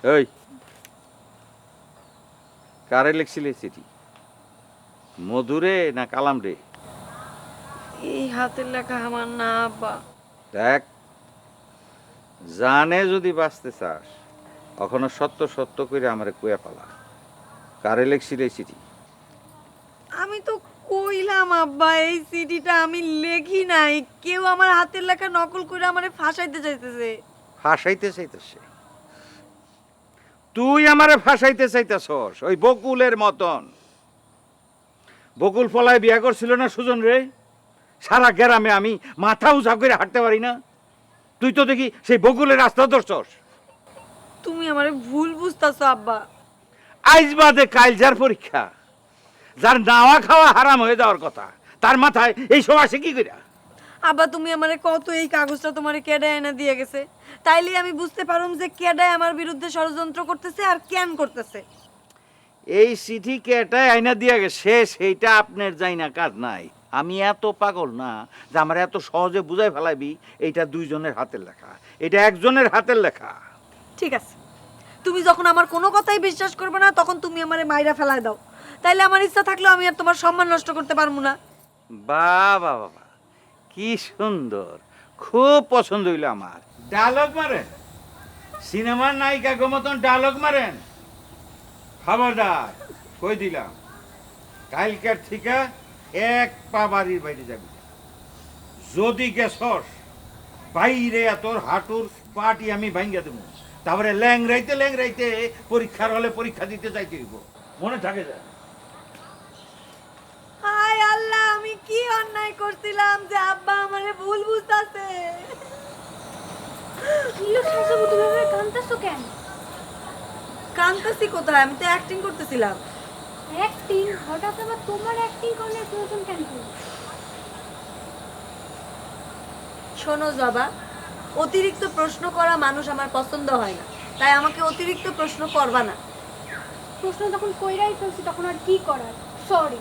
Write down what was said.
এই কারে লিখছিলে চিঠি? মধুরে না কালাম রে? এই হাতের লেখা আমার না আব্বা। দেখ, জানে যদি বাঁচতে চাস এখনো সত্য সত্য করে আমারে কুয়া পালা। কারে লিখছিলে চিঠি? আমি তো কইলাম আব্বা, এই সিডিটা আমি লেখি নাই, কেউ আমার হাতের লেখা নকল করে আমারে ফাঁসাইতে চাইতেছে। ফাঁসাইতে চাইতেছে? তুই আমারে ফাঁসাইতে চাইতেছস ওই বকুলের মতন। বকুল ফলায় বিয়া করছিল না সুজন রে? সারা গ্রামে আমি মাথা উঁচা করে হাঁটতে পারি না, তুই তো দেখি সেই বকুলের রাস্তা ধরছস। তুমি আমারে ভুল বুঝতাছো আব্বা। আইজ বাদে কাইল যার পরীক্ষা, যার নাওয়া খাওয়া হারাম হয়ে যাওয়ার কথা, তার মাথায় এই সব আসে কি কইরা? আব্বা তুমি আমারে কত এই কাগজটা তোমারে কেডায় এনে দিয়ে গেছে, তাইলে আমি বুঝতে পারুম যে কেডায় আমার বিরুদ্ধে ষড়যন্ত্র করতেছে আর কেন করতেছে। এই চিঠি কেটায় আইনা দিয়া গেছে সেইটা আপনার যাই না কাজ নাই। আমি এত পাগল না যে আমার এত সহজে বুঝাই ফেলাইবি এইটা দুইজনের হাতের লেখা, এটা একজনের হাতের লেখা। ঠিক আছে, তুমি যখন আমার কোনো কথাই বিশ্বাস করবে না তখন তুমি আমারে মাইরা ফেলায় দাও, তাইলে আমার ইচ্ছা থাকলেও আমি আর তোমার সম্মান নষ্ট করতে পারবো না। বাবা বাবা, কি সুন্দর, খুব পছন্দ হইল আমার। ডায়লগ মারেন, সিনেমার নায়িকা গো মতন ডায়লগ মারেন। খবরদার কই দিলাম, কালকের থেকে এক পা বাড়ির বাইরে যাবি না। যদি গেছস বাইরে তোর হাঁটুর পাটি আমি ভাঙ্গা দেবো, তারপরে ল্যাংরাইতে ল্যাংরাইতে পরীক্ষার হলে পরীক্ষা দিতে যাইতে হইব, মনে থাকে যায়। হায় আল্লাহ, আমি কি অন্যায় করছিলাম যে আব্বা আমারে ভুল বুঝতাছে। কিলো শাশুড়ি তুমি এভাবে কাঁদতেছো কেন? কান্তাসি কোথায়, আমি তো অ্যাক্টিং করতেছিলাম। অ্যাক্টিং? হঠাৎ আবার তোমার অ্যাক্টিং করার প্রয়োজন কেন পড়লো? শোনো জবা, অতিরিক্ত প্রশ্ন করা মানুষ আমার পছন্দ হয় না, তাই আমাকে অতিরিক্ত প্রশ্ন করবা না। প্রশ্ন যখন কইরাই ফেলছি তখন আর কি করার। সরি।